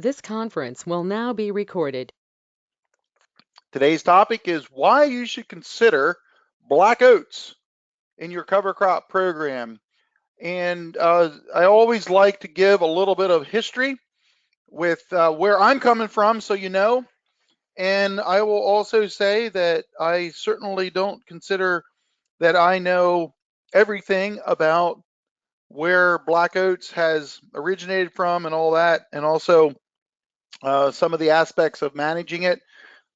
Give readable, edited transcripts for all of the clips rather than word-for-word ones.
This conference will now be recorded. Today's topic is why you should consider black oats in your cover crop program. And I always like to give a little bit of history with where I'm coming from, so you know. And I will also say that I certainly don't consider that I know everything about where black oats has originated from and all that, and also some of the aspects of managing it.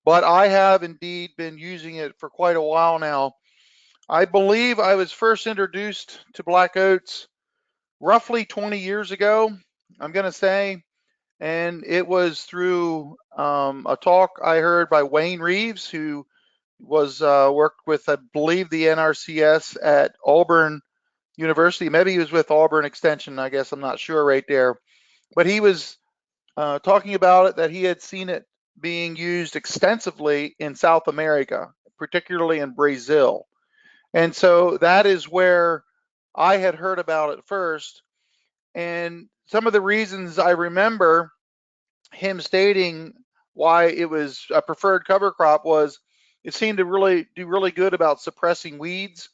But I have indeed been using it for quite a while now. I believe I was first introduced to black oats roughly 20 years ago, I'm going to say, and it was through a talk I heard by Wayne Reeves, who was worked with, I believe, the NRCS at Auburn University. Maybe he was with Auburn Extension. I guess I'm not sure right there, but he was talking about it, that he had seen it being used extensively in South America, particularly in Brazil. And so that is where I had heard about it first. And some of the reasons I remember him stating why it was a preferred cover crop was it seemed to really do really good about suppressing weeds,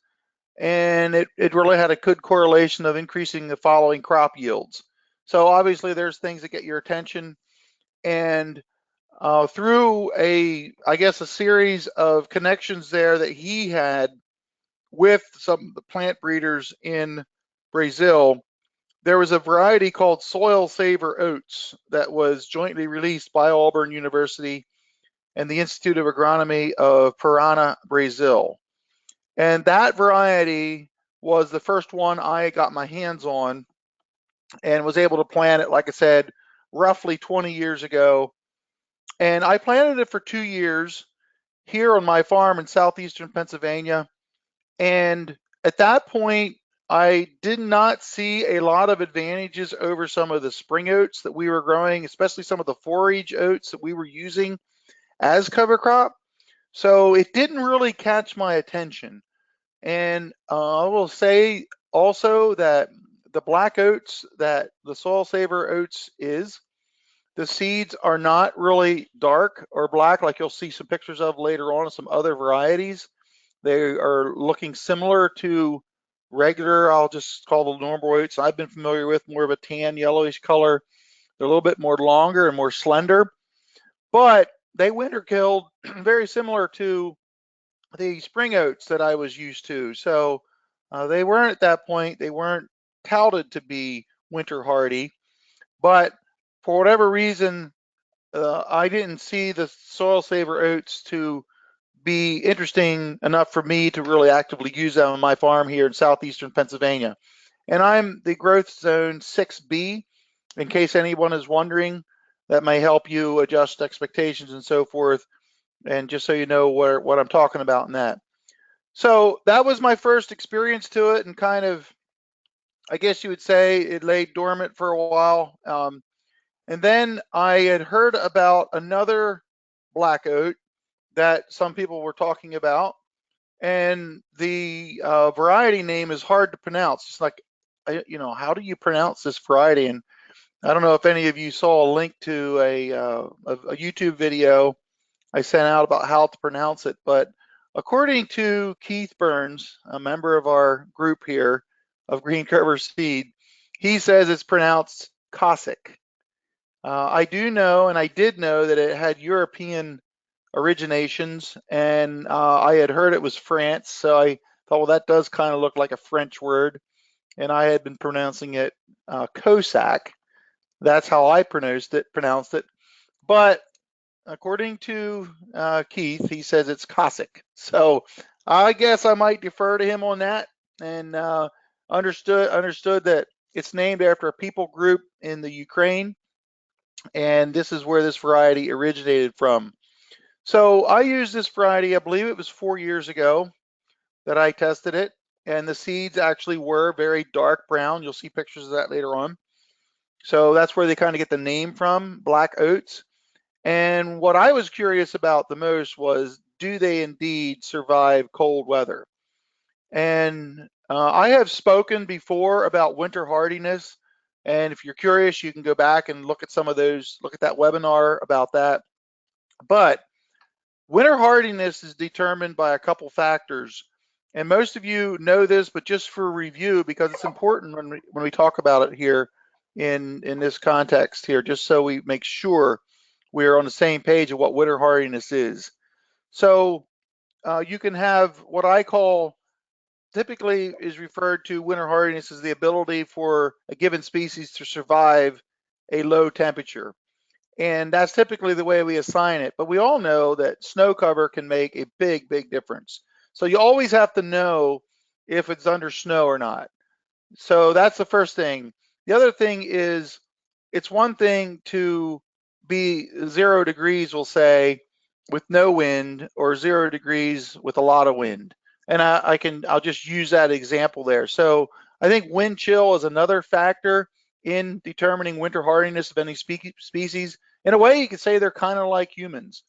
and it really had a good correlation of increasing the following crop yields. So obviously there's things that get your attention, and through I guess a series of connections there that he had with some of the plant breeders in Brazil, there was a variety called Soil Saver Oats that was jointly released by Auburn University and the Institute of Agronomy of Parana, Brazil. And that variety was the first one I got my hands on and was able to plant it, like I said, roughly 20 years ago. And I planted it for 2 years here on my farm in southeastern Pennsylvania. And at that point, I did not see a lot of advantages over some of the spring oats that we were growing, especially some of the forage oats that we were using as cover crop. So it didn't really catch my attention. And I will say also that the black oats that the Soil Saver oats is, the seeds are not really dark or black like you'll see some pictures of later on in some other varieties. They are looking similar to regular, I'll just call the normal oats I've been familiar with, more of a tan yellowish color. They're a little bit more longer and more slender, but they winter killed very similar to the spring oats that I was used to. So they weren't at that point, they weren't touted to be winter hardy, but for whatever reason, I didn't see the Soil Saver oats to be interesting enough for me to really actively use them on my farm here in southeastern Pennsylvania. And I'm the growth zone 6B, in case anyone is wondering. That may help you adjust expectations and so forth, and just so you know what I'm talking about in that. So that was my first experience to it, and kind of, I guess you would say, it lay dormant for a while. And then I had heard about another black oat that some people were talking about, and the variety name is hard to pronounce. It's like, how do you pronounce this variety? And I don't know if any of you saw a link to a YouTube video I sent out about how to pronounce it, but according to Keith Burns, a member of our group here of Green Cover Seed, he says it's pronounced Cosaque. I do know, and I did know, that it had European originations, and I had heard it was France, so I thought, well, that does kind of look like a French word, and I had been pronouncing it Cosaque. That's how I pronounced it. But according to Keith, he says it's Cosaque. So I guess I might defer to him on that, and understood that it's named after a people group in the Ukraine, and this is where this variety originated from. So I used this variety, I believe it was 4 years ago that I tested it, and the seeds actually were very dark brown. You'll see pictures of that later on. So that's where they kind of get the name from, black oats. And what I was curious about the most was, do they indeed survive cold weather? And I have spoken before about winter hardiness And if you're curious, you can go back and look at some of those, look at that webinar about that. But winter hardiness is determined by a couple factors. And most of you know this, but just for review, because it's important when we talk about it here in this context here, just so we make sure we're on the same page of what winter hardiness is. So you can have what I call, typically is referred to winter hardiness as the ability for a given species to survive a low temperature. And that's typically the way we assign it. But we all know that snow cover can make a big, big difference. So you always have to know if it's under snow or not. So that's the first thing. The other thing is, it's one thing to be 0 degrees, we'll say, with no wind, or 0 degrees with a lot of wind. And I'll just use that example there. So I think wind chill is another factor in determining winter hardiness of any species. In a way, you could say they're kind of like humans.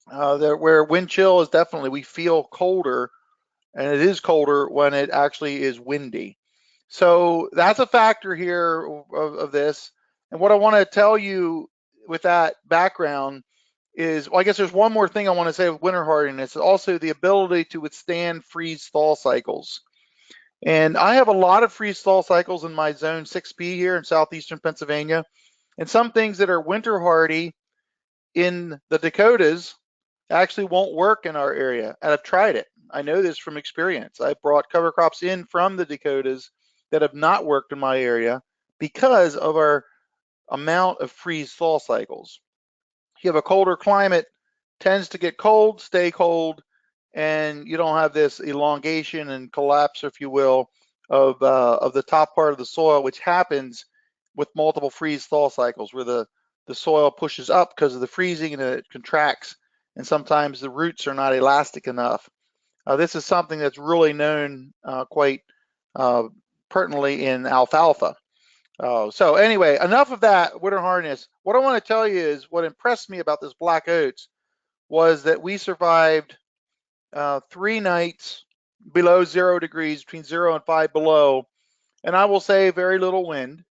Where wind chill is definitely, we feel colder, and it is colder when it actually is windy. So that's a factor here of this. And what I want to tell you with that background is, well, I guess there's one more thing I want to say with winter hardiness, also the ability to withstand freeze-thaw cycles. And I have a lot of freeze-thaw cycles in my zone 6B here in southeastern Pennsylvania. And some things that are winter hardy in the Dakotas actually won't work in our area. And I've tried it. I know this from experience. I brought cover crops in from the Dakotas that have not worked in my area because of our amount of freeze-thaw cycles. You have a colder climate, tends to get cold, stay cold, and you don't have this elongation and collapse, if you will, of the top part of the soil, which happens with multiple freeze-thaw cycles, where the soil pushes up because of the freezing and it contracts, and sometimes the roots are not elastic enough. This is something that's really known quite pertinently in alfalfa. So anyway, enough of that winter hardiness. What I want to tell you is what impressed me about this black oats was that we survived 3 nights below 0 degrees, between 0 and 5 below, and I will say very little wind,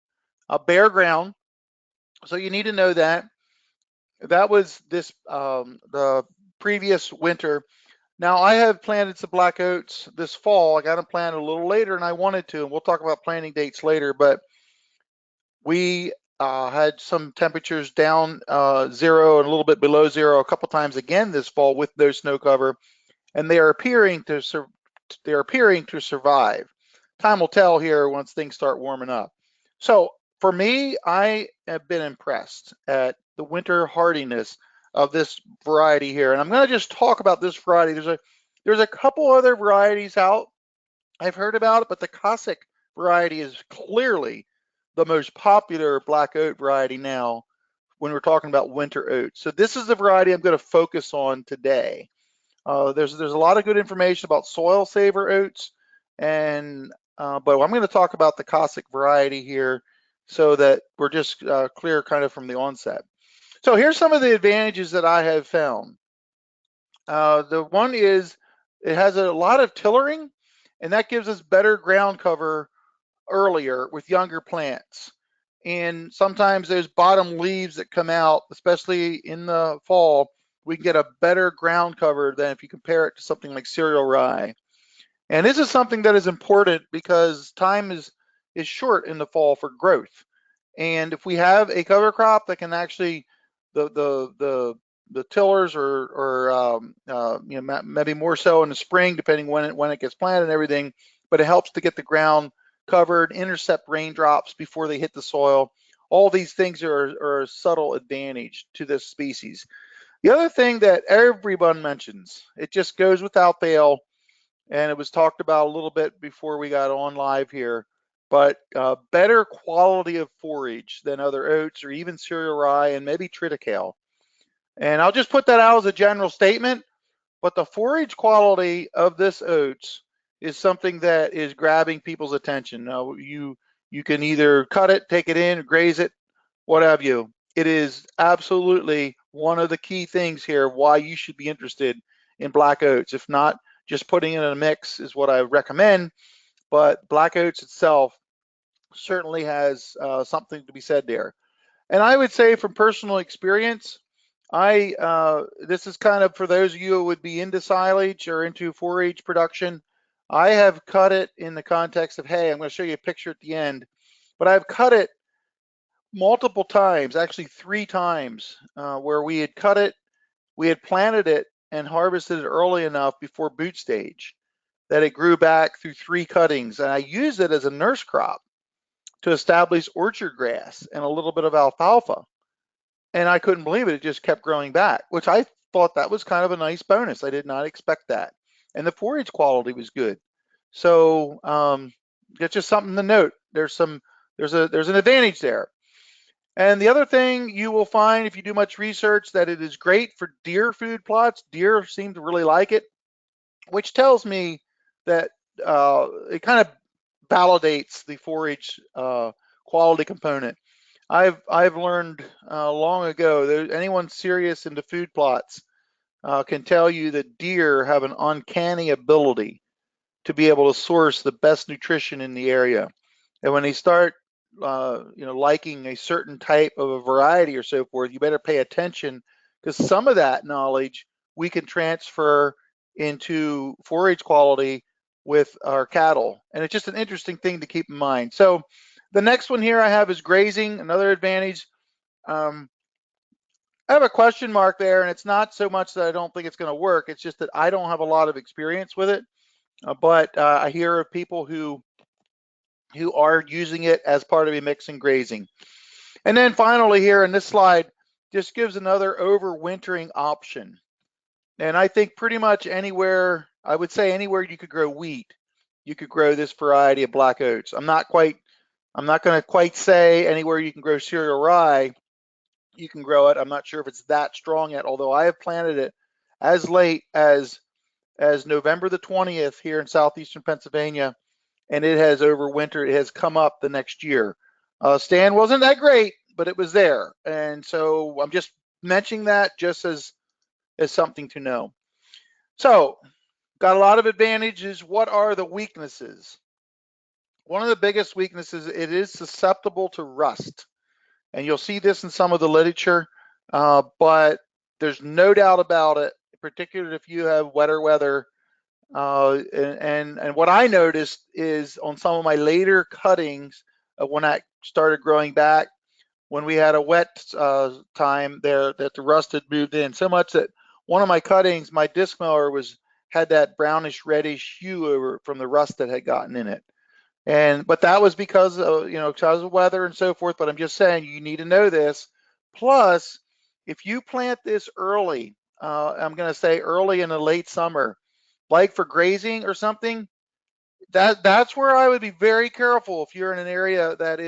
bare ground. So you need to know that. That was this the previous winter. Now I have planted some black oats this fall. I got them planted a little later than I wanted to, and we'll talk about planting dates later, but we had some temperatures down 0 and a little bit below 0 a couple times again this fall with no snow cover, and they are appearing to survive. Time will tell here once things start warming up. So for me, I have been impressed at the winter hardiness of this variety here, and I'm going to just talk about this variety. There's a couple other varieties out I've heard about it, but the Cosaque variety is clearly the most popular black oat variety now when we're talking about winter oats. So this is the variety I'm going to focus on today. There's a lot of good information about soil saver oats, and but I'm going to talk about the Cosaque variety here so that we're just clear kind of from the onset. So here's some of the advantages that I have found. The one is it has a lot of tillering, and that gives us better ground cover earlier with younger plants. And sometimes those bottom leaves that come out, especially in the fall, we can get a better ground cover than if you compare it to something like cereal rye. And this is something that is important because time is short in the fall for growth. And if we have a cover crop that can actually, the tillers or maybe more so in the spring, depending when it gets planted and everything, but it helps to get the ground covered, intercept raindrops before they hit the soil. All these things are a subtle advantage to this species. The other thing that everyone mentions, it just goes without fail, and it was talked about a little bit before we got on live here, but better quality of forage than other oats or even cereal rye and maybe triticale. And I'll just put that out as a general statement, but the forage quality of this oats is something that is grabbing people's attention. Now, you can either cut it, take it in, graze it, what have you. It is absolutely one of the key things here why you should be interested in black oats. If not, just putting it in a mix is what I recommend, but black oats itself certainly has something to be said there. And I would say from personal experience, this is kind of for those of you who would be into silage or into forage production. I have cut it in the context of, hey, I'm going to show you a picture at the end, but I've cut it multiple times, actually 3 times, where we had cut it, we had planted it and harvested it early enough before boot stage that it grew back through 3 cuttings. And I used it as a nurse crop to establish orchard grass and a little bit of alfalfa. And I couldn't believe it. It just kept growing back, which I thought that was kind of a nice bonus. I did not expect that. And the forage quality was good. So it's just something to note. There's an advantage there. And the other thing you will find if you do much research that it is great for deer food plots. Deer seem to really like it, which tells me that it kind of validates the forage quality component. I've learned long ago that anyone serious into food plots can tell you that deer have an uncanny ability to be able to source the best nutrition in the area. And when they start, liking a certain type of a variety or so forth, you better pay attention because some of that knowledge we can transfer into forage quality with our cattle. And it's just an interesting thing to keep in mind. So the next one here I have is grazing, another advantage. I have a question mark there, and it's not so much that I don't think it's going to work. It's just that I don't have a lot of experience with it. But I hear of people who are using it as part of a mix and grazing. And then finally here in this slide, just gives another overwintering option. And I think pretty much anywhere, I would say anywhere you could grow wheat, you could grow this variety of black oats. I'm not going to quite say anywhere you can grow cereal rye, you can grow it. I'm not sure if it's that strong yet, although I have planted it as late as November the 20th here in southeastern Pennsylvania, and it has overwintered. It has come up the next year. Stand wasn't that great, but it was there, and so I'm just mentioning that just as something to know. So, got a lot of advantages. What are the weaknesses? One of the biggest weaknesses, it is susceptible to rust, and you'll see this in some of the literature, but there's no doubt about it, particularly if you have wetter weather. And what I noticed is on some of my later cuttings, when I started growing back, when we had a wet time there, that the rust had moved in so much that one of my cuttings, my disc mower had that brownish reddish hue over from the rust that had gotten in it. But that was because of weather and so forth. But I'm just saying you need to know this. Plus, if you plant this early, I'm going to say early in the late summer, like for grazing or something, that's where I would be very careful if you're in an area that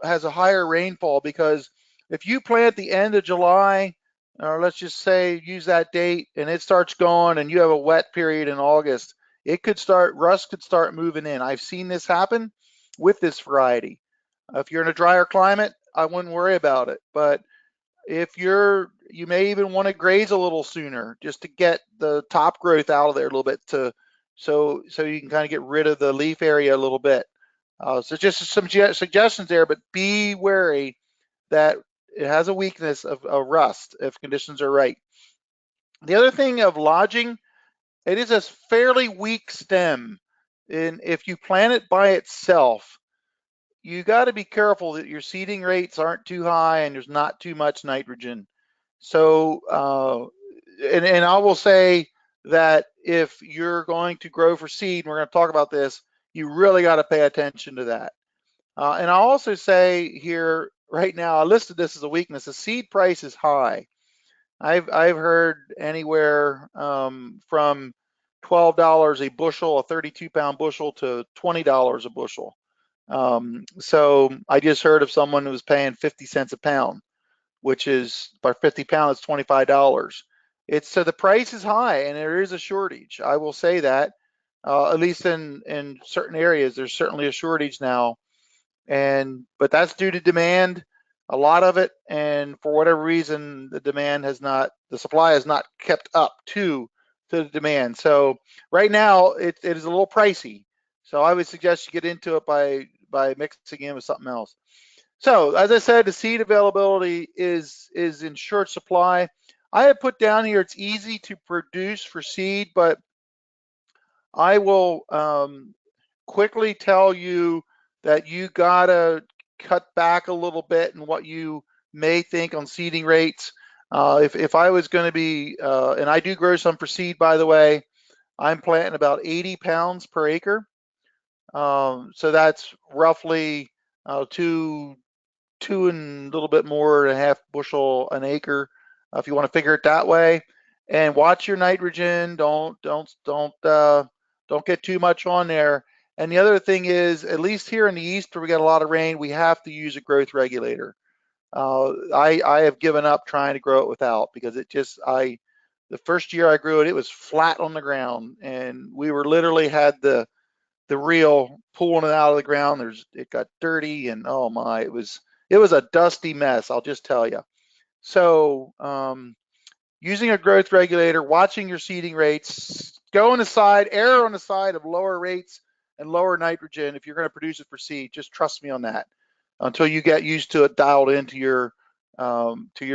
has a higher rainfall, because if you plant the end of July, or let's just say use that date, and it starts going and you have a wet period in August, rust could start moving in. I've seen this happen with this variety. If you're in a drier climate, I wouldn't worry about it. But if you may even want to graze a little sooner just to get the top growth out of there a little bit so you can kind of get rid of the leaf area a little bit. So just some suggestions there, but be wary that it has a weakness of rust if conditions are right. The other thing of lodging, it is a fairly weak stem. And if you plant it by itself, you got to be careful that your seeding rates aren't too high and there's not too much nitrogen. So, and I will say that if you're going to grow for seed, and we're going to talk about this, you really got to pay attention to that. And I'll also say here right now, I listed this as a weakness. The seed price is high. I've heard anywhere from $12 a bushel, a 32-pound bushel, to $20 a bushel. So I just heard of someone who was paying 50 cents a pound, which is by 50 pounds, $25. So the price is high and there is a shortage. I will say that, at least in certain areas, there's certainly a shortage now. But that's due to demand, a lot of it. And for whatever reason, the supply has not kept up to the demand. So right now it is a little pricey. So I would suggest you get into it by by mixing in with something else. So as I said, the seed availability is in short supply. I have put down here it's easy to produce for seed, but I will quickly tell you that you gotta cut back a little bit in what you may think on seeding rates. If I was going to be, and I do grow some for seed, by the way, I'm planting about 80 pounds per acre. So that's roughly two and a little bit more and a half bushel an acre, if you want to figure it that way. And watch your nitrogen. Don't get too much on there. And the other thing is, at least here in the east where we get a lot of rain, we have to use a growth regulator. I have given up trying to grow it without, because the first year I grew it, it was flat on the ground, and we were literally had the reel pulling it out of the ground. It got dirty, and oh my, it was a dusty mess, I'll just tell you. So using a growth regulator, watching your seeding rates, err on the side of lower rates and lower nitrogen if you're going to produce it for seed. Just trust me on that until you get used to it, dialed into your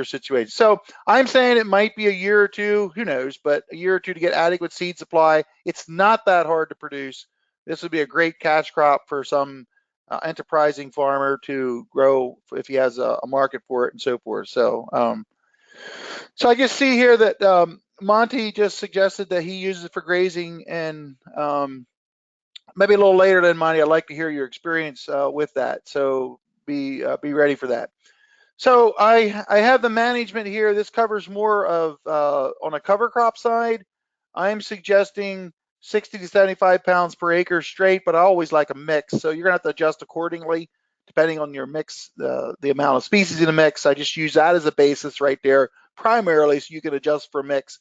situation. So I'm saying it might be a year or two, who knows, but a year or two to get adequate seed supply. It's not that hard to produce. This would be a great cash crop for some enterprising farmer to grow if he has a market for it and so forth. So I just see here that Monty just suggested that he uses it for grazing, and maybe a little later than Monty, I'd like to hear your experience with that. So be ready for that. So I have the management here. This covers more of on a cover crop side. I'm suggesting 60 to 75 pounds per acre straight, but I always like a mix. So you're gonna have to adjust accordingly depending on your mix, the amount of species in the mix. I just use that as a basis right there primarily, so you can adjust for mix.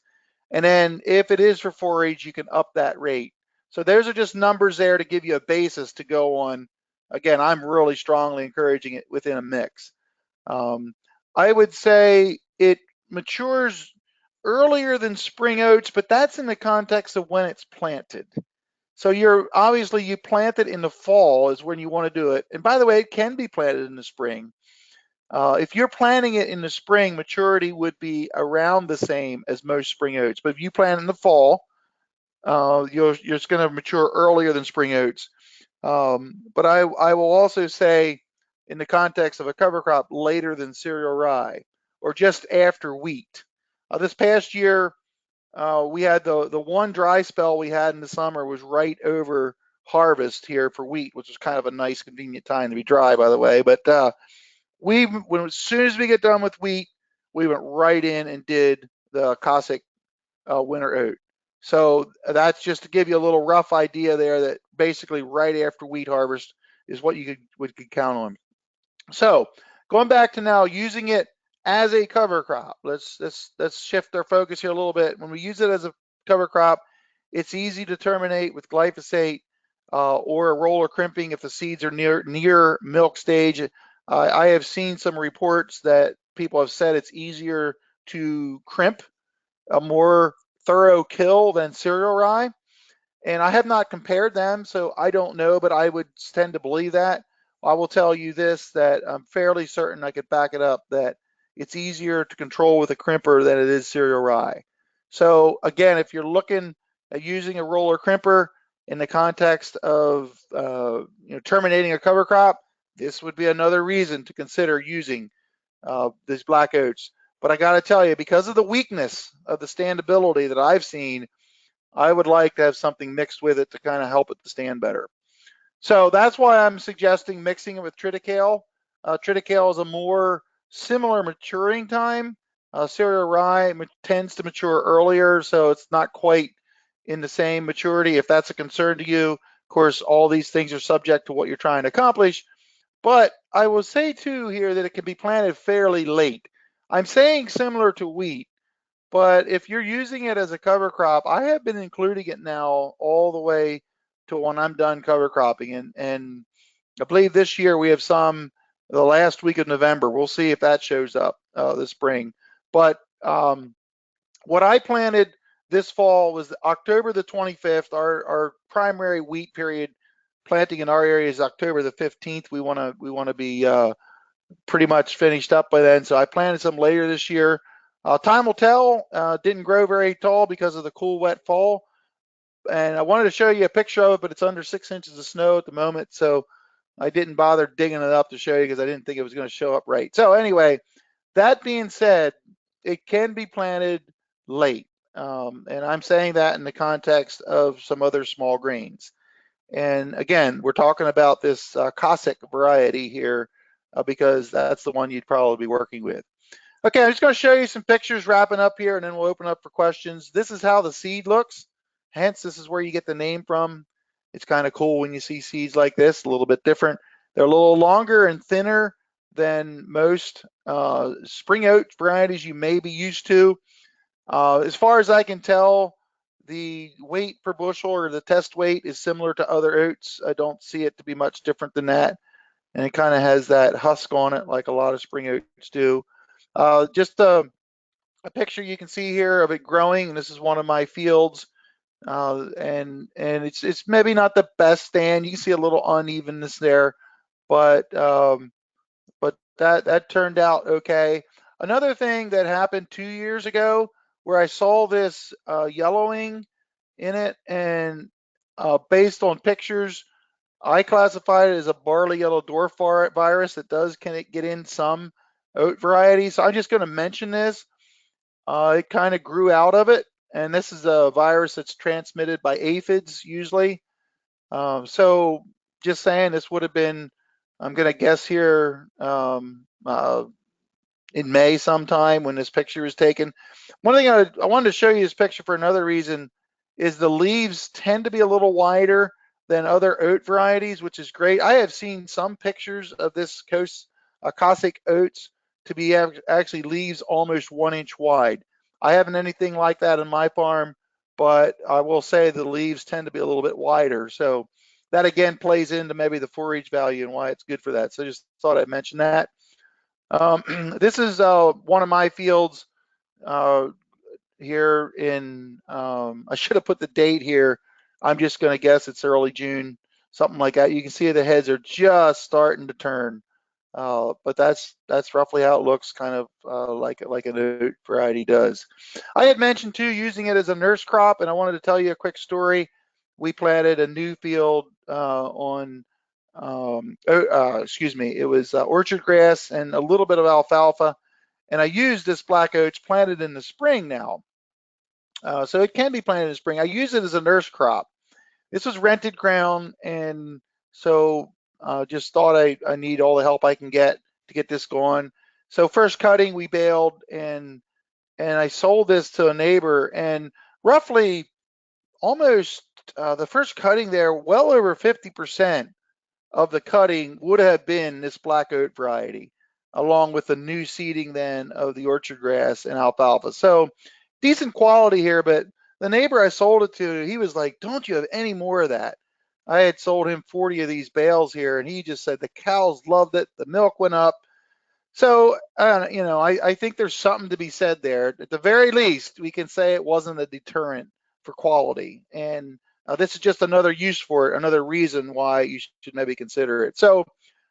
And then if it is for forage, you can up that rate. So those are just numbers there to give you a basis to go on. Again, I'm really strongly encouraging it within a mix. I would say it matures earlier than spring oats, but that's in the context of when it's planted. So you plant it in the fall is when you want to do it. And by the way, it can be planted in the spring. If you're planting it in the spring, maturity would be around the same as most spring oats. But if you plant in the fall, you're just going to mature earlier than spring oats. But I will also say, in the context of a cover crop, later than cereal rye, or just after wheat. This past year, we had the one dry spell we had in the summer was right over harvest here for wheat, which was kind of a nice, convenient time to be dry, by the way. But as soon as we get done with wheat, we went right in and did the Cosaque winter oat. So that's just to give you a little rough idea there, that basically right after wheat harvest is what you could count on. So going back to now using it as a cover crop, let's shift our focus here a little bit. When we use it as a cover crop, it's easy to terminate with glyphosate or a roller crimping if the seeds are near milk stage. I have seen some reports that people have said it's easier to crimp, a more thorough kill than cereal rye. And I have not compared them, so I don't know, but I would tend to believe that. I will tell you this, that I'm fairly certain I could back it up, that it's easier to control with a crimper than it is cereal rye. So again, if you're looking at using a roller crimper in the context of terminating a cover crop, this would be another reason to consider using these black oats. But I got to tell you, because of the weakness of the standability that I've seen, I would like to have something mixed with it to kind of help it to stand better. So that's why I'm suggesting mixing it with triticale. Triticale is a more similar maturing time. Cereal rye tends to mature earlier, so it's not quite in the same maturity. If that's a concern to you, of course, all these things are subject to what you're trying to accomplish. But I will say too here that it can be planted fairly late. I'm saying similar to wheat, but if you're using it as a cover crop, I have been including it now all the way to when I'm done cover cropping. And I believe this year we have some the last week of November. We'll see if that shows up this spring. But what I planted this fall was October the 25th, our primary wheat period planting in our area is October the 15th. We want to be pretty much finished up by then. So I planted some later this year. Time will tell. Didn't grow very tall because of the cool, wet fall. And I wanted to show you a picture of it, but it's under 6 inches of snow at the moment. So I didn't bother digging it up to show you because I didn't think it was going to show up right. So anyway, that being said, it can be planted late. And I'm saying that in the context of some other small grains. And again, we're talking about this Cosaque variety here because that's the one you'd probably be working with. Okay, I'm just going to show you some pictures wrapping up here, and then we'll open up for questions. This is how the seed looks. Hence, this is where you get the name from. It's kind of cool when you see seeds like this, a little bit different. They're a little longer and thinner than most spring oat varieties you may be used to. As far as I can tell, the weight per bushel or the test weight is similar to other oats. I don't see it to be much different than that. And it kind of has that husk on it like a lot of spring oats do. Just a picture you can see here of it growing. And this is one of my fields. And it's maybe not the best stand. You can see a little unevenness there, but that turned out okay. Another thing that happened 2 years ago where I saw this yellowing in it, and based on pictures, I classified it as a barley yellow dwarf virus that does can it get in some oat varieties. So I'm just going to mention this. It kind of grew out of it, and this is a virus that's transmitted by aphids usually. So just saying, this would have been, I'm going to guess here, in May sometime when this picture was taken. One thing I wanted to show you this picture for another reason is the leaves tend to be a little wider than other oat varieties, which is great. I have seen some pictures of this Cosaque oats to be actually leaves almost 1 inch wide. I haven't anything like that in my farm, but I will say the leaves tend to be a little bit wider. So that again plays into maybe the forage value and why it's good for that. So just thought I'd mention that. This is one of my fields uh, here in, I should have put the date here. I'm just going to guess it's early June, something like that. You can see the heads are just starting to turn. But that's roughly how it looks, kind of like an oat variety does. I had mentioned too using it as a nurse crop, and I wanted to tell you a quick story. We planted a new field on excuse me, it was orchard grass and a little bit of alfalfa. And I used this black oats planted in the spring now. So it can be planted in the spring. I use it as a nurse crop. This was rented ground, and so just thought I need all the help I can get to get this going. So first cutting, we baled, and I sold this to a neighbor, and roughly almost the first cutting there, well over 50% of the cutting would have been this black oat variety, along with the new seeding then of the orchard grass and alfalfa. So decent quality here, but the neighbor I sold it to, he was like, don't you have any more of that? I had sold him 40 of these bales here, and he just said the cows loved it. The milk went up. So, I think there's something to be said there. At the very least, we can say it wasn't a deterrent for quality. And this is just another use for it, another reason why you should maybe consider it. So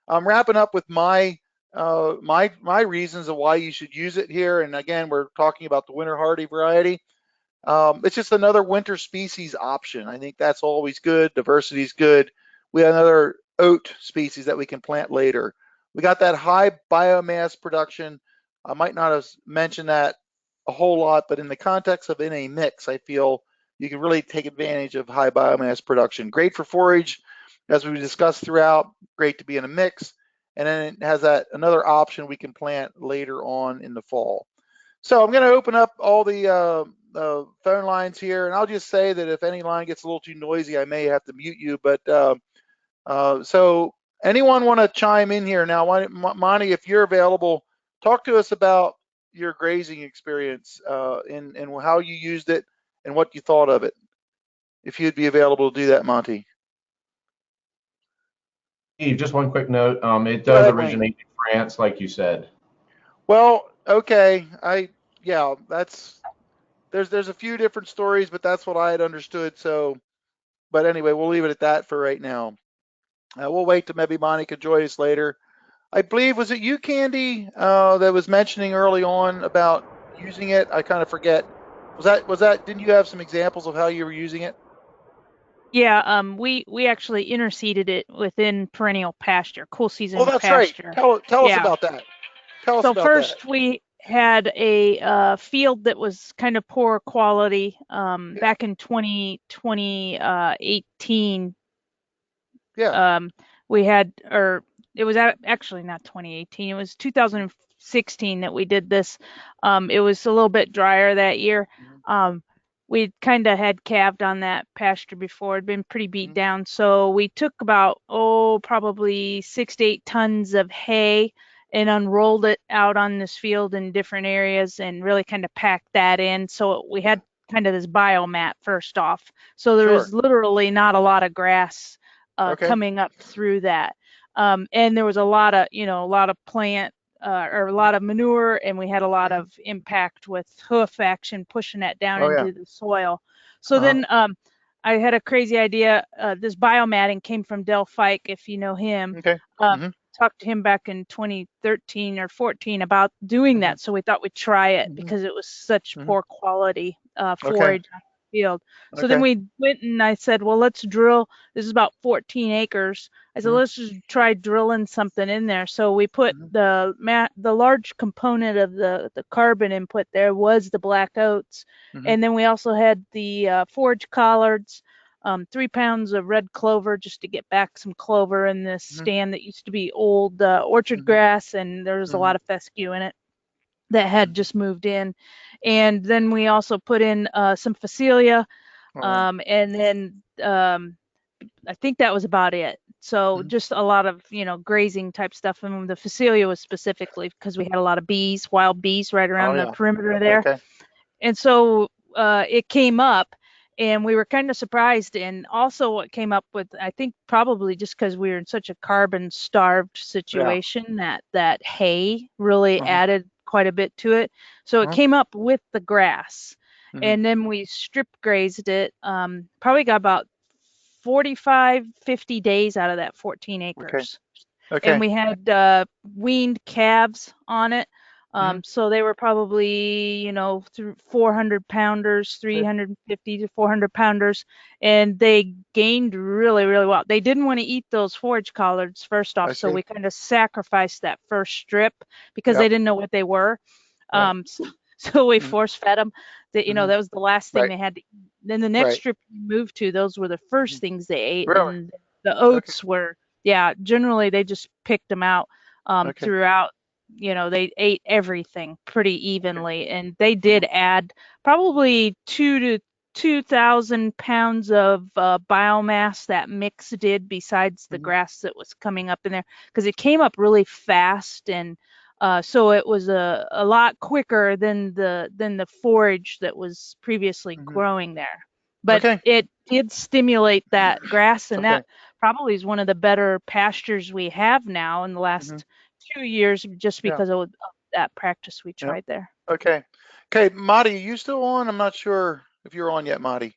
I'm wrapping up with my reasons of why you should use it here. And again, we're talking about the winter hardy variety. It's just another winter species option. I think that's always good. Diversity is good. We have another oat species that we can plant later. We got that high biomass production. I might not have mentioned that a whole lot, but in the context of in a mix, I feel you can really take advantage of high biomass production. Great for forage, as we discussed throughout, great to be in a mix. And then it has that another option we can plant later on in the fall. So I'm going to open up all the phone lines here, and I'll just say that if any line gets a little too noisy, I may have to mute you. But so anyone want to chime in here now? Monty, if you're available, talk to us about your grazing experience and how you used it and what you thought of it. If you'd be available to do that, Monty. Steve, just one quick note. It Go does ahead, Wayne. originate in France, like you said. Well, okay. Yeah, there's a few different stories, but that's what I had understood. So, but anyway, we'll leave it at that for right now. We'll wait till maybe Monty could join us later. I believe, was it you, Candy, that was mentioning early on about using it? I kind of forget. Was that, didn't you have some examples of how you were using it? Yeah, we actually interseeded it within perennial pasture, cool Oh, season that's right. pasture. Tell us Yeah. about that. Tell us So about that. first we had a field that was kind of poor quality Yeah, back in 2018. yeah. Um, we had, or it was actually not 2018, it was 2016 that we did this. It was a little bit drier that year. Mhm, Um, we kind of had calved on that pasture before, it'd been pretty beat mhm, down. So we took about, probably 6 to 8 tons of hay and unrolled it out on this field in different areas and really kind of packed that in. So we yeah. had kind of this biomat first off. So there Sure. was literally not a lot of grass Okay. coming up through that. And there was a lot of, a lot of plant or a lot of manure, and we had a lot Mhm. of impact with hoof action pushing that down Oh yeah. into the soil. So Uh-huh. then I had a crazy idea. This biomatting came from Del Fike, if you know him. Okay. Um, Mhm, Talked to him back in 2013 or 14 about doing mhm, that. So we thought we'd try it mhm, because it was such mhm. poor quality Okay. forage on the field. So then Okay. we went and I said, well, let's drill. This is about 14 acres. I said, Mhm, let's just try drilling something in there. So we put mhm, the large component of the carbon input there was the black oats, mhm, and then we also had the forage collards, 3 pounds of red clover just to get back some clover in this mhm, stand that used to be old orchard mhm, grass, and there was a mhm, lot of fescue in it that had mhm. just moved in. And then we also put in some Phacelia, All right. and then I think that was about it. So Mhm. just a lot of, grazing type stuff. And the Phacelia was specifically because we had a lot of bees, wild bees right Oh around the yeah. perimeter there. Okay. And so it came up and we were kind of surprised. And also what came up with, I think probably just because we were in such a carbon starved Yeah. situation, that hay really Uh-huh. added quite a bit to it. So it Uh-huh. came up with the grass. Mhm. And then we strip grazed it. Probably got about 45, 50 days out of that 14 Okay. acres. And Okay. we had weaned calves on it. Mhm. So they were probably, through 400 pounders, Okay. 350 to 400 pounders, and they gained really, really well. They didn't want to eat those forage collards first I off, so see. we kind of sacrificed that first strip because they Yep. didn't know what they were. Right. So we Mhm. force fed them. That Mhm. that was the last thing Right. they had to eat. Then the next Right. strip we moved to, those were the first Mhm. things they ate, Really? and the Okay. oats were, yeah, generally they just picked them out Okay. throughout. They ate everything pretty Okay. evenly, and they Mhm. did add probably 2,000 pounds of biomass that mix did, besides the Mhm. grass that was coming up in there, because it came up really fast, and so it was a lot quicker than the forage that was previously Mhm. growing there. But Okay. it did stimulate that grass, and Okay. that probably is one of the better pastures we have now in the Mhm. last 2 years, just Yeah. because of that practice we Yep. tried there. Okay. Okay, Marty, are you still on? I'm not sure if you're on yet, Marty.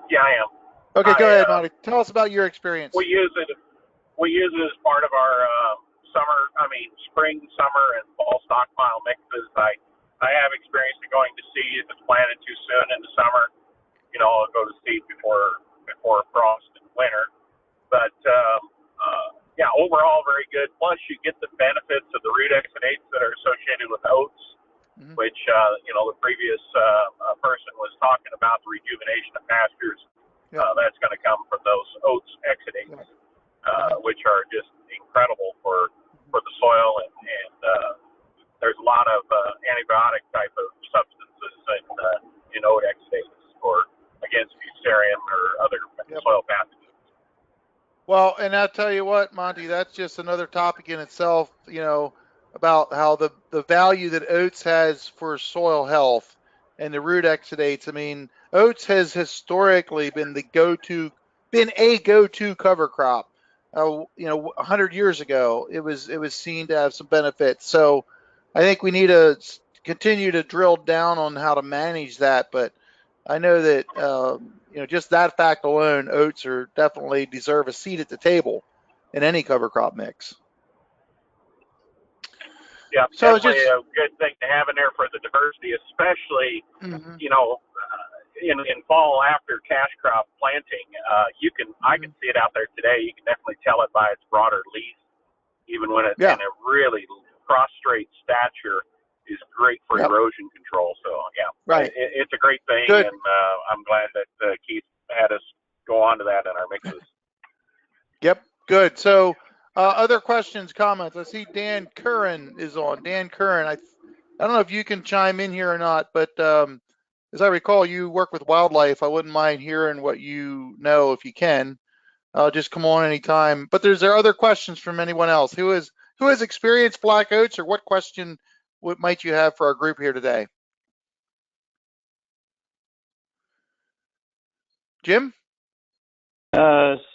Yeah, I am. Okay, I go ahead, Marty. Tell us about your we experience. use it. We use it as part of our spring, summer, and fall stockpile mixes. I have experience in going to seed if it's planted too soon in the summer. I'll go to seed before frost in winter. But yeah, overall very good. Plus, you get the benefits of the root exudates that are associated with oats, Mhm. which the previous person was talking about the rejuvenation of pastures. Yep. That's going to come from those oats exudates, Yep. Mhm. which are just incredible Mhm. for the soil, and there's a lot of antibiotic type of substances in oat exudates or against fusarium or other Yep. soil pathogens. Well, and I'll tell you what, Monty, that's just another topic in itself, about how the value that oats has for soil health and the root exudates. I mean, oats has historically been a go-to cover crop. 100 years ago, it was seen to have some benefits. So I think we need to continue to drill down on how to manage that. But I know that just that fact alone, oats are definitely deserve a seat at the table in any cover crop mix. Yeah, So it's definitely just, a good thing to have in there for the diversity, especially mhm, in fall after cash crop planting. I can mhm. see it out there today. You can definitely tell it by its broader leaf, even when it's Yeah, in a really prostrate stature, is great for yep, erosion control. So yeah, right, it's a great thing, good. and I'm glad that Keith had us go on to that in our mixes. Yep, good. So other questions, comments? I see Dan Curran is on. Dan Curran, I don't know if you can chime in here or not, but as I recall, you work with wildlife. I wouldn't mind hearing what you know if you can. Just come on anytime. But there other questions from anyone else who has experienced black oats, or what might you have for our group here today? Jim?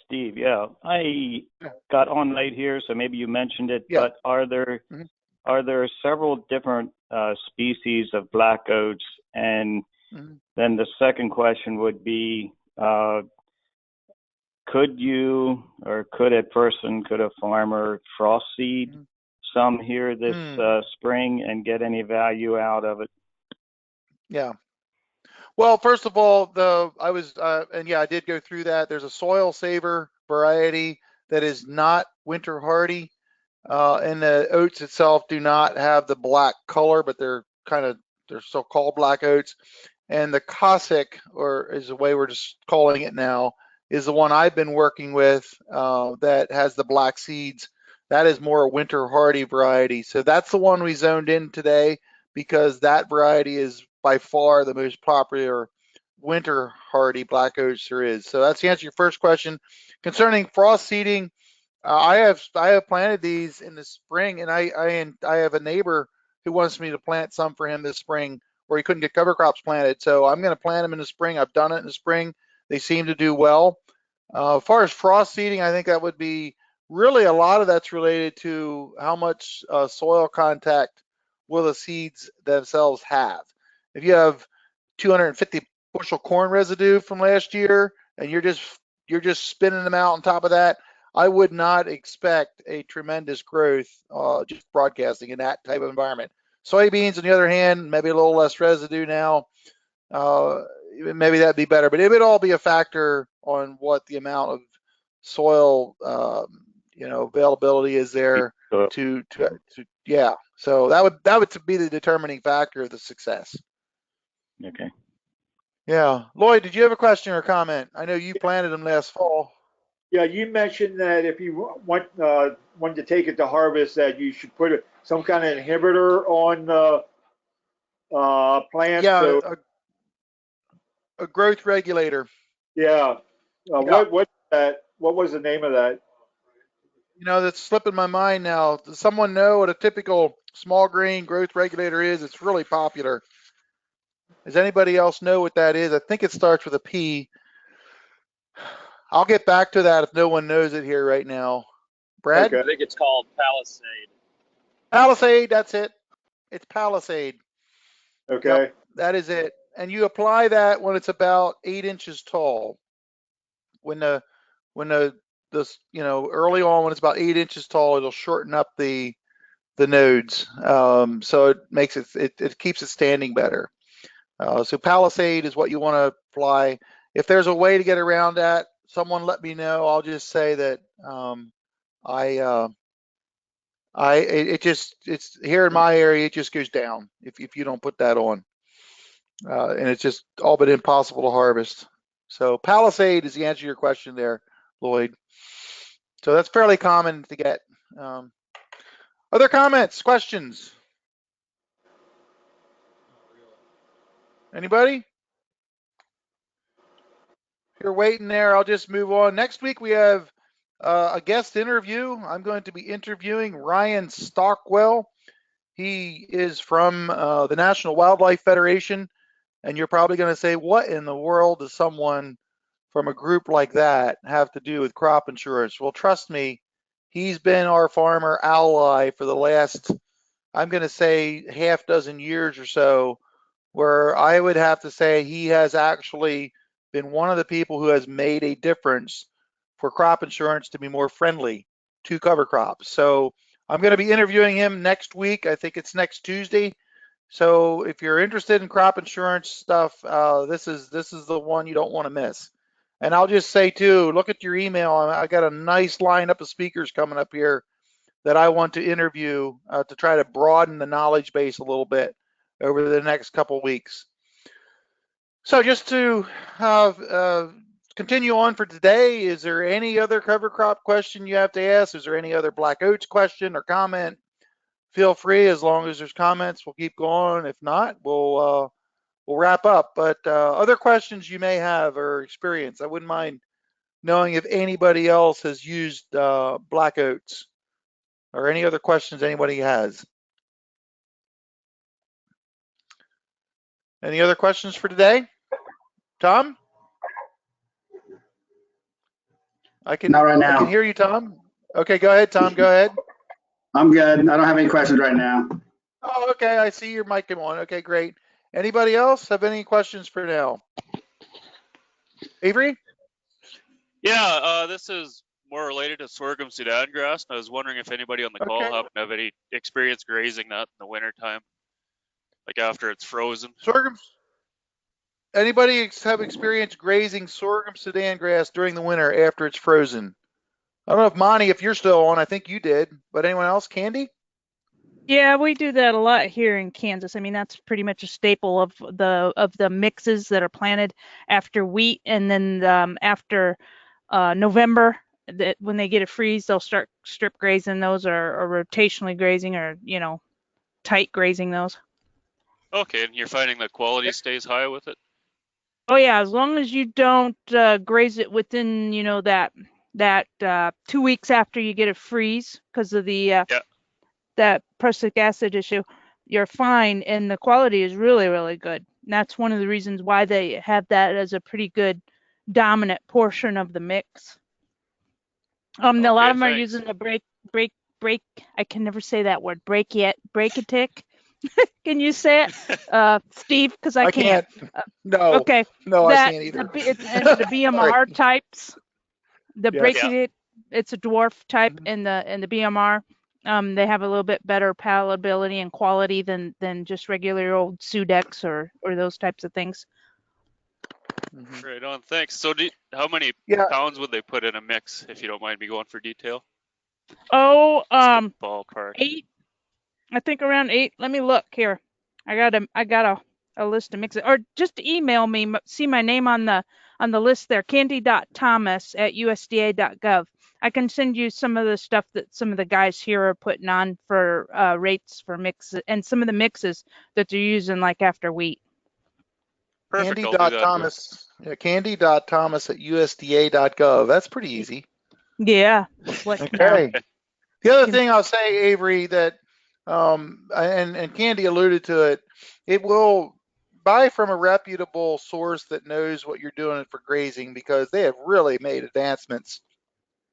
Steve, yeah, I Yeah. got on late here, so maybe you mentioned it, Yeah. but are there Mhm. several different species of black oats? And Mhm. then the second question would be, could a farmer frost seed Mhm. some here this Hmm. spring and get any value out of it? Yeah. Well, first of all, I did go through that. There's a soil saver variety that is not winter hardy, and the oats itself do not have the black color, but they're still called black oats. And the Cosaque, or is the way we're just calling it now, is the one I've been working with that has the black seeds. That is more a winter hardy variety. So that's the one we zoned in today because that variety is by far the most popular winter hardy black oats there is. So that's the answer to your first question. Concerning frost seeding, I have planted these in the spring, and I have a neighbor who wants me to plant some for him this spring where he couldn't get cover crops planted. So I'm going to plant them in the spring. I've done it in the spring. They seem to do well. As far as frost seeding, I think that would be really a lot of that's related to how much soil contact will the seeds themselves have. If you have 250 bushel corn residue from last year and you're just spinning them out on top of that, I would not expect a tremendous growth just broadcasting in that type of environment. Soybeans, on the other hand, maybe a little less residue now. Uh, Maybe that'd be better, but it would all be a factor on what the amount of soil, availability is there yeah. So that would be the determining factor of the success. Okay. Yeah. Lloyd, did you have a question or comment? I know you planted them last fall. Yeah, you mentioned that if you wanted to take it to harvest, that you should put some kind of inhibitor on the plant. Yeah, So a growth regulator. yeah, Yeah. what was the name of that? That's slipping my mind now. Does someone know what a typical small grain growth regulator is? It's really popular. Does anybody else know what that is? I think it starts with a P. I'll get back to that if no one knows it here right now. Brad? Okay. I think it's called Palisade. Palisade, that's it. It's Palisade. Yep, Okay. that is it. And you apply that when it's about 8 inches tall. When early on when it's about 8 inches tall, it'll shorten up the nodes. So it makes it keeps it standing better. So Palisade is what you want to apply. If there's a way to get around that, someone let me know. I'll just say that it's here in my area. It just goes down if you don't put that on, and it's just all but impossible to harvest. So Palisade is the answer to your question there, Lloyd. So that's fairly common to get. Other comments, questions? Anybody? If you're waiting there, I'll just move on. Next week we have a guest interview. I'm going to be interviewing Ryan Stockwell. He is from the National Wildlife Federation, and you're probably going to say, what in the world does someone from a group like that have to do with crop insurance? Well, trust me, he's been our farmer ally for the last, I'm going to say, half dozen years or so, where I would have to say he has actually been one of the people who has made a difference for crop insurance to be more friendly to cover crops. So I'm going to be interviewing him next week. I think it's next Tuesday. So if you're interested in crop insurance stuff, this is the one you don't want to miss. And I'll just say too, look at your email. I got a nice lineup of speakers coming up here that I want to interview to try to broaden the knowledge base a little bit over the next couple weeks. So just to continue on for today, is there any other cover crop question you have to ask? Is there any other Black Oats question or comment? Feel free. As long as there's comments, we'll keep going. If not, we'll wrap up. But other questions you may have or experience, I wouldn't mind knowing if anybody else has used Black Oats or any other questions anybody has. Any other questions for today? Tom? Not right now. I can hear you, Tom. Okay, go ahead, Tom. Go ahead. I'm good. I don't have any questions right now. Oh, okay. I see your mic came on. Okay, great. Anybody else have any questions for now? Avery? Yeah, this is more related to sorghum Sudan grass. I was wondering if anybody on the call Okay. happened to have any experience grazing that in the wintertime, like after it's frozen. Sorghum. Anybody have experience grazing sorghum Sudan grass during the winter after it's frozen? I don't know if Monty, if you're still on, I think you did, but anyone else? Candy? Yeah, we do that a lot here in Kansas. I mean, that's pretty much a staple of the mixes that are planted after wheat, and then after November, that when they get a freeze, they'll start strip grazing those, or rotationally grazing, or tight grazing those. Okay, and you're finding the quality stays high with it? Oh yeah, as long as you don't graze it within that 2 weeks after you get a freeze because of the that prussic acid issue, you're fine, and the quality is really, really good. And that's one of the reasons why they have that as a pretty good dominant portion of the mix. A lot of them are using the break. I can never say that word. Break-a-tick. Can you say it, Steve? Because I can't. No. Okay. No, I can't either. And the BMR types. The Yes. break-a-tick, it's a dwarf type, and the BMR. They have a little bit better palatability and quality than just regular old Sudex or those types of things. Right on, thanks. So how many pounds would they put in a mix, if you don't mind me going for detail? Oh, ballpark. 8. I think around 8. Let me look here. I got a list of mixes, or just email me. See my name on the list there, candy.thomas@usda.gov. I can send you some of the stuff that some of the guys here are putting on for rates for mixes, and some of the mixes that they're using like after wheat. Perfect. Candy.thomas. Yeah, candy.thomas@usda.gov. That's pretty easy. Yeah. Okay. The other thing I'll say, Avery, that and Candy alluded to it, it will buy from a reputable source that knows what you're doing for grazing, because they have really made advancements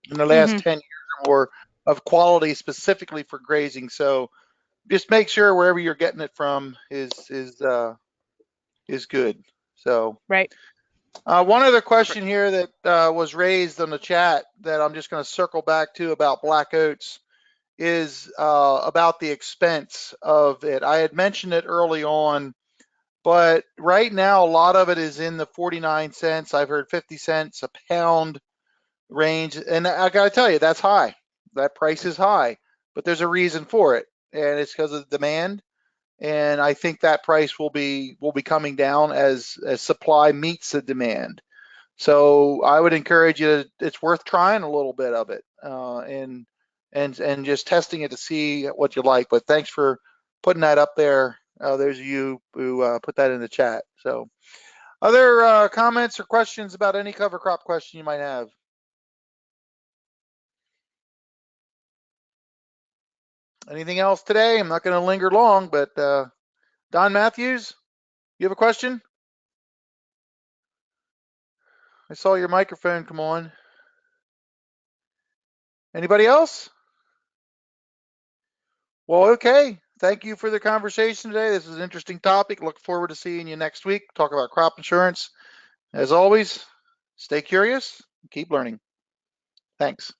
in the last 10 years or more of quality specifically for grazing. So just make sure wherever you're getting it from is good. So right. One other question here that was raised on the chat that I'm just going to circle back to about Black Oats is about the expense of it. I had mentioned it early on, but right now a lot of it is in the 49 cents. I've heard 50 cents a pound range, and I got to tell you, that's high. That price is high, but there's a reason for it, and it's because of demand. And I think that price will be coming down as supply meets the demand. So I would encourage you. It's worth trying a little bit of it, and just testing it to see what you like. But thanks for putting that up there. There's you who put that in the chat. So other comments or questions about any cover crop question you might have? Anything else today? I'm not going to linger long, but Don Matthews, you have a question? I saw your microphone come on. Anybody else? Well, okay. Thank you for the conversation today. This is an interesting topic. Look forward to seeing you next week. Talk about crop insurance. As always, stay curious, keep learning. Thanks.